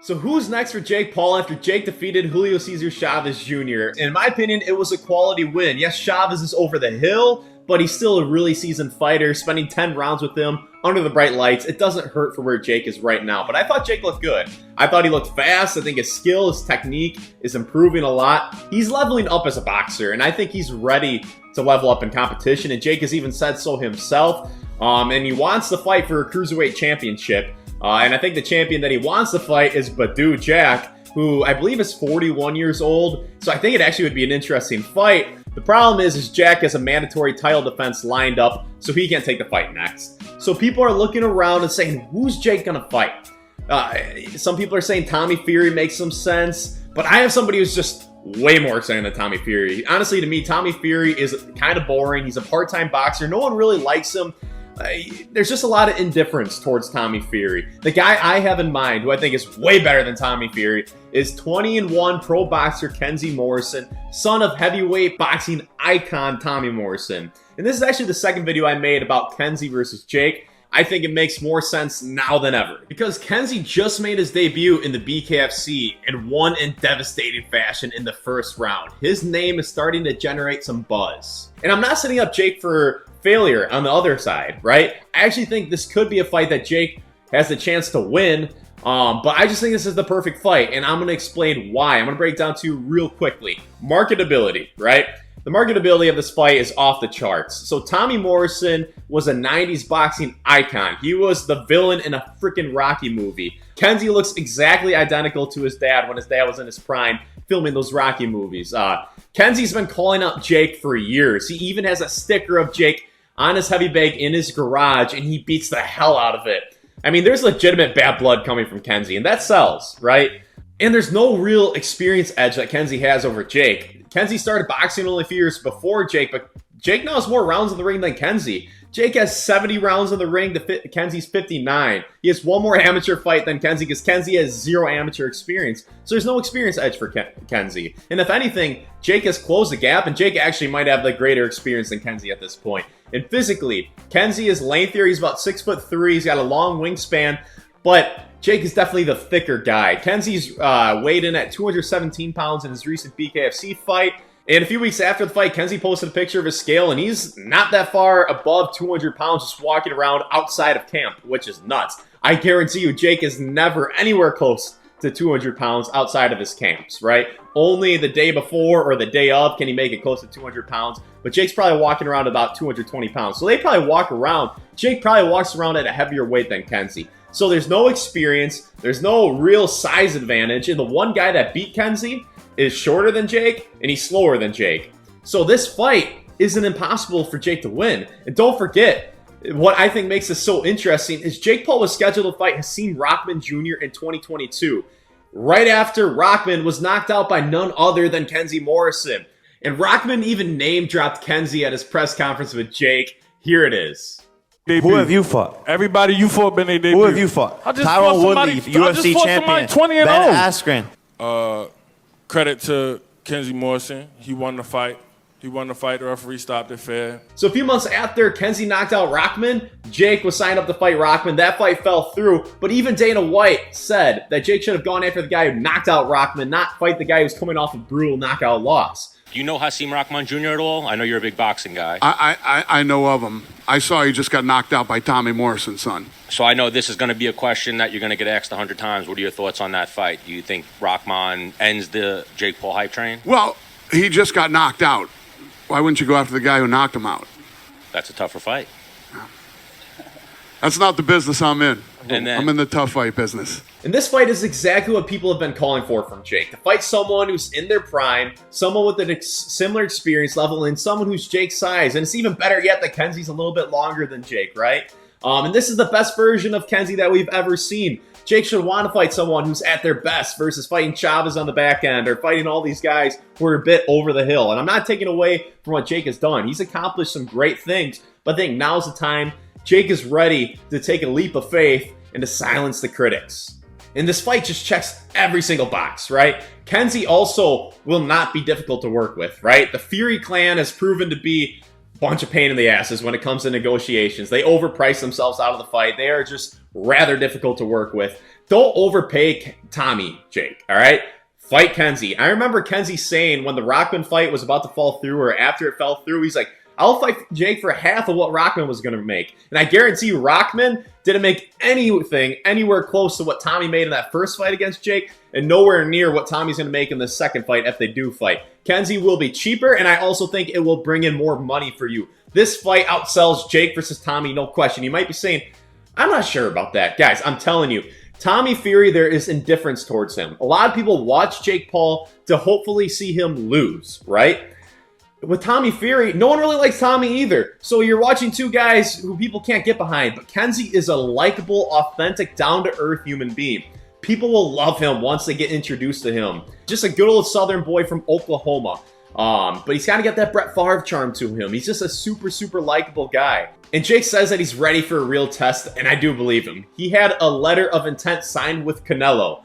So who's next for Jake Paul after Jake defeated Julio Cesar Chavez Jr.? In my opinion, it was a quality win. Yes, Chavez is over the hill, but he's still a really seasoned fighter. Spending 10 rounds with him under the bright lights, it doesn't hurt for where Jake is right now. But I thought Jake looked good. I thought he looked fast. I think his skill, his technique is improving a lot. He's leveling up as a boxer, and I think he's ready to level up in competition. And Jake has even said so himself. And he wants to fight for a cruiserweight championship. And I think the champion that he wants to fight is Badou Jack, who I believe is 41 years old. So I think it actually would be an interesting fight. The problem is Jack has a mandatory title defense lined up, so he can't take the fight next. So people are looking around and saying, who's Jake going to fight? Some people are saying Tommy Fury makes some sense, but I have somebody who's just way more exciting than Tommy Fury. Honestly, to me, Tommy Fury is kind of boring. He's a part-time boxer. No one really likes him. There's just a lot of indifference towards Tommy Fury. The guy I have in mind, who I think is way better than Tommy Fury, is 20-1 pro boxer Kenzie Morrison, son of heavyweight boxing icon Tommy Morrison. And this is actually the second video I made about Kenzie versus Jake. I think it makes more sense now than ever, because Kenzie just made his debut in the BKFC and won in devastating fashion in the first round. His name is starting to generate some buzz. And I'm not setting up Jake for failure on the other side, right? I actually think this could be a fight that Jake has the chance to win, but I just think this is the perfect fight, and I'm going to explain why. I'm going to break it down to you real quickly. Marketability, right? The marketability of this fight is off the charts. So Tommy Morrison was a 90s boxing icon. He was the villain in a freaking Rocky movie. Kenzie looks exactly identical to his dad when his dad was in his prime filming those Rocky movies. Kenzie's been calling out Jake for years. He even has a sticker of Jake on his heavy bag in his garage, and he beats the hell out of it. I mean, there's legitimate bad blood coming from Kenzie, and that sells, right? And there's no real experience edge that Kenzie has over Jake. Kenzie started boxing only a few years before Jake, but Jake now has more rounds in the ring than Kenzie. Jake has 70 rounds in the ring to Kenzie's 59. He has one more amateur fight than Kenzie because Kenzie has zero amateur experience. So there's no experience edge for Kenzie. And if anything, Jake has closed the gap, and Jake actually might have the greater experience than Kenzie at this point. And physically, Kenzie is lengthier. He's about 6'3". He's got a long wingspan, but Jake is definitely the thicker guy. Kenzie's weighed in at 217 pounds in his recent BKFC fight. And a few weeks after the fight, Kenzie posted a picture of his scale, and he's not that far above 200 pounds just walking around outside of camp, which is nuts. I guarantee you, Jake is never anywhere close to 200 pounds outside of his camps, right? Only the day before or the day of can he make it close to 200 pounds. But Jake's probably walking around about 220 pounds. So they probably walk around. Jake probably walks around at a heavier weight than Kenzie. So there's no experience. There's no real size advantage. And the one guy that beat Kenzie is shorter than Jake, and he's slower than Jake. So this fight isn't impossible for Jake to win. And don't forget, what I think makes this so interesting is Jake Paul was scheduled to fight Hasim Rahman Jr. in 2022, right after Rahman was knocked out by none other than Kenzie Morrison. And Rahman even name-dropped Kenzie at his press conference with Jake. Here it is. Debut. Who have you fought? Everybody you fought been their debut. Who have you fought? Tyron Woodley, UFC champion. 20 and Ben 0. Askren. Credit to Kenzie Morrison. He won the fight. The referee stopped it fair. So a few months after Kenzie knocked out Rahman, Jake was signed up to fight Rahman. That fight fell through, but even Dana White said that Jake should have gone after the guy who knocked out Rahman, not fight the guy who's coming off a brutal knockout loss. Do you know Hasim Rahman Jr. at all? I know you're a big boxing guy. I know of him. I saw he just got knocked out by Tommy Morrison's son. So I know this is going to be a question that you're going to get asked 100 times. What are your thoughts on that fight? Do you think Rahman ends the Jake Paul hype train? Well, he just got knocked out. Why wouldn't you go after the guy who knocked him out? That's a tougher fight. That's not the business I'm in. And then, I'm in the tough fight business. And this fight is exactly what people have been calling for from Jake. To fight someone who's in their prime, someone with a similar experience level, and someone who's Jake's size. And it's even better yet that Kenzie's a little bit longer than Jake, right? And this is the best version of Kenzie that we've ever seen. Jake should want to fight someone who's at their best versus fighting Chavez on the back end or fighting all these guys who are a bit over the hill. And I'm not taking away from what Jake has done. He's accomplished some great things, but I think now's the time Jake is ready to take a leap of faith and to silence the critics. And this fight just checks every single box, right? Kenzie also will not be difficult to work with, right? The Fury clan has proven to be a bunch of pain in the asses when it comes to negotiations. They overprice themselves out of the fight. They are just rather difficult to work with. don't overpay Tommy, Jake, all right? Fight Kenzie. I remember Kenzie saying when the Rockman fight was about to fall through, or after it fell through, he's like, I'll fight Jake for half of what Rockman was going to make. And I guarantee you Rockman didn't make anything anywhere close to what Tommy made in that first fight against Jake, and nowhere near what Tommy's going to make in the second fight if they do fight. Kenzie will be cheaper, and I also think it will bring in more money for you. This fight outsells Jake versus Tommy, no question. You might be saying, I'm not sure about that. Guys, I'm telling you, Tommy Fury, there is indifference towards him. A lot of people watch Jake Paul to hopefully see him lose, right? With Tommy Fury, no one really likes Tommy either. So you're watching two guys who people can't get behind. But Kenzie is a likable, authentic, down-to-earth human being. People will love him once they get introduced to him. Just a good old Southern boy from Oklahoma. But he's kind of got that Brett Favre charm to him. He's just a super, super likable guy. And Jake says that he's ready for a real test, and I do believe him. He had a letter of intent signed with Canelo.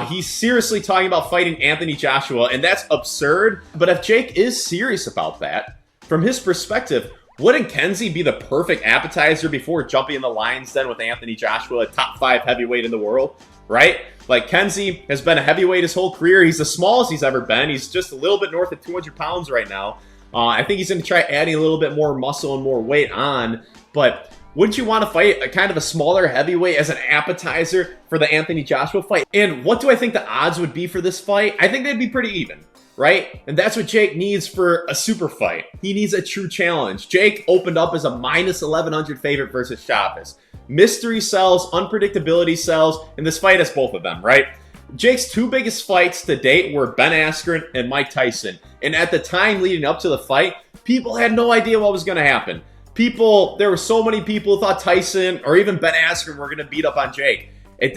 He's seriously talking about fighting Anthony Joshua, and that's absurd. But if Jake is serious about that, from his perspective, wouldn't Kenzie be the perfect appetizer before jumping in the lion's den with Anthony Joshua, a top 5 heavyweight in the world, right? Like, Kenzie has been a heavyweight his whole career. He's the smallest he's ever been. He's just a little bit north of 200 pounds right now. I think he's going to try adding a little bit more muscle and more weight on, but wouldn't you want to fight a kind of a smaller heavyweight as an appetizer for the Anthony Joshua fight? And what do I think the odds would be for this fight? I think they'd be pretty even, right? And that's what Jake needs for a super fight. He needs a true challenge. Jake opened up as a minus 1100 favorite versus Chavez. Mystery sells, unpredictability sells, and this fight has both of them, right? Jake's 2 biggest fights to date were Ben Askren and Mike Tyson. And at the time leading up to the fight, people had no idea what was going to happen. There were so many people who thought Tyson or even Ben Askren were going to beat up on Jake.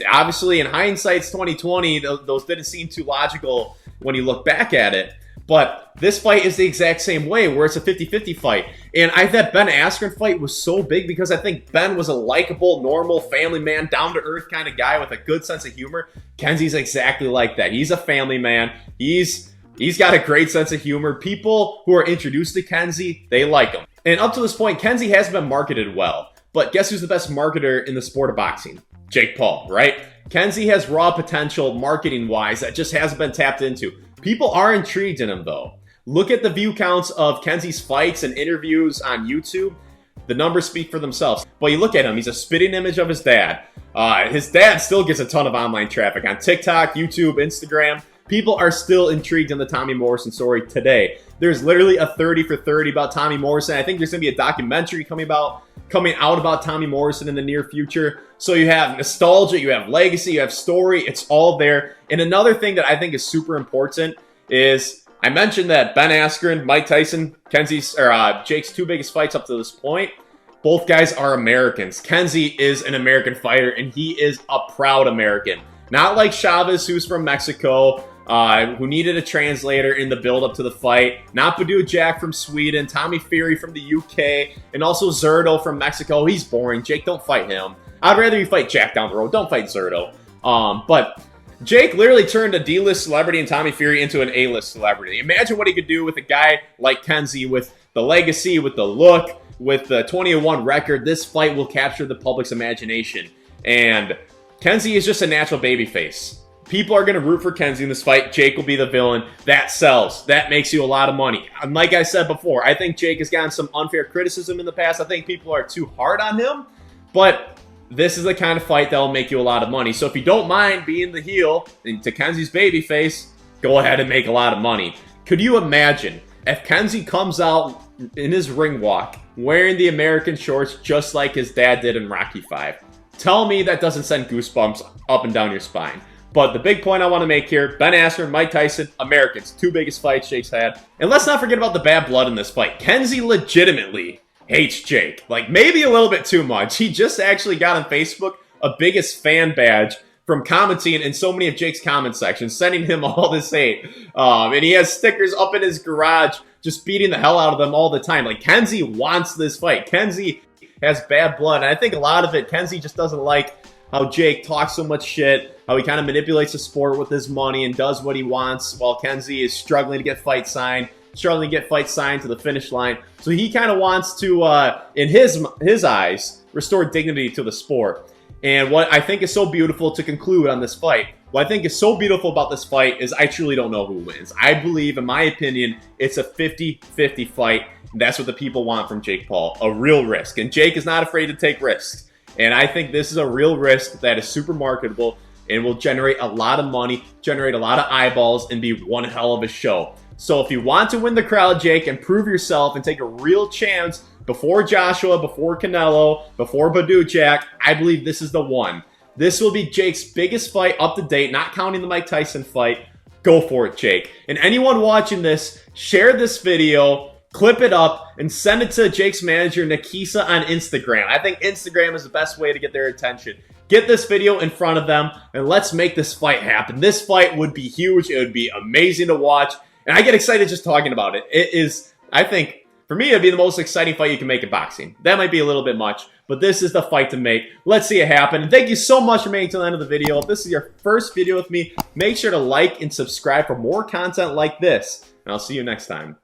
Obviously, in hindsight, it's 2020. Those didn't seem too logical when you look back at it. But this fight is the exact same way, where it's a 50-50 fight. And that Ben Askren fight was so big because I think Ben was a likable, normal, family man, down-to-earth kind of guy with a good sense of humor. Kenzie's exactly like that. He's a family man. He's got a great sense of humor. People who are introduced to Kenzie, they like him. And up to this point, Kenzie has been marketed well. But guess who's the best marketer in the sport of boxing? Jake Paul, right? Kenzie has raw potential marketing-wise that just hasn't been tapped into. People are intrigued in him, though. Look at the view counts of Kenzie's fights and interviews on YouTube. The numbers speak for themselves. But you look at him, he's a spitting image of his dad. His dad still gets a ton of online traffic on TikTok, YouTube, Instagram. People are still intrigued in the Tommy Morrison story today. There's literally a 30 for 30 about Tommy Morrison. I think there's going to be a documentary coming out about Tommy Morrison in the near future. So you have nostalgia, you have legacy, you have story. It's all there. And another thing that I think is super important is I mentioned that Ben Askren, Mike Tyson, Jake's 2 biggest fights up to this point, both guys are Americans. Kenzie is an American fighter, and he is a proud American. Not like Chavez, who's from Mexico, who needed a translator in the build-up to the fight. Not Badou Jack from Sweden, Tommy Fury from the UK, and also Zurdo from Mexico. He's boring. Jake, don't fight him. I'd rather you fight Jack down the road. Don't fight Zurdo. But Jake literally turned a D-list celebrity and Tommy Fury into an A-list celebrity. Imagine what he could do with a guy like Kenzie, with the legacy, with the look, with the 20-1 record. This fight will capture the public's imagination. And Kenzie is just a natural babyface. People are going to root for Kenzie in this fight. Jake will be the villain. That sells. That makes you a lot of money. And like I said before, I think Jake has gotten some unfair criticism in the past. I think people are too hard on him. But this is the kind of fight that will make you a lot of money. So if you don't mind being the heel to Kenzie's babyface, go ahead and make a lot of money. Could you imagine if Kenzie comes out in his ring walk wearing the American shorts just like his dad did in Rocky V? Tell me that doesn't send goosebumps up and down your spine. But the big point I want to make here, Ben Askren, Mike Tyson, Americans. 2 biggest fights Jake's had. And let's not forget about the bad blood in this fight. Kenzie legitimately hates Jake. Like, maybe a little bit too much. He just actually got on Facebook a biggest fan badge from commenting in so many of Jake's comment sections, sending him all this hate. And he has stickers up in his garage just beating the hell out of them all the time. Like, Kenzie wants this fight. Kenzie has bad blood. And I think a lot of it, Kenzie just doesn't like how Jake talks so much shit, how he kind of manipulates the sport with his money and does what he wants, while Kenzie is struggling to get fights signed to the finish line. So he kind of wants to, in his eyes, restore dignity to the sport. And what I think is so beautiful to conclude on this fight, what I think is so beautiful about this fight is I truly don't know who wins. I believe, in my opinion, it's a 50-50 fight. And that's what the people want from Jake Paul, a real risk. And Jake is not afraid to take risks. And I think this is a real risk that is super marketable and will generate a lot of money, generate a lot of eyeballs, and be one hell of a show. So if you want to win the crowd, Jake, and prove yourself and take a real chance before Joshua, before Canelo, before Badou Jack, I believe this is the one. This will be Jake's biggest fight up to date, not counting the Mike Tyson fight. Go for it, Jake. And anyone watching this, share this video, clip it up, and send it to Jake's manager, Nakisa, on Instagram. I think Instagram is the best way to get their attention. Get this video in front of them, and let's make this fight happen. This fight would be huge. It would be amazing to watch. And I get excited just talking about it. It is, I think, for me, it'd be the most exciting fight you can make in boxing. That might be a little bit much, but this is the fight to make. Let's see it happen. And thank you so much for making it to the end of the video. If this is your first video with me, make sure to like and subscribe for more content like this. And I'll see you next time.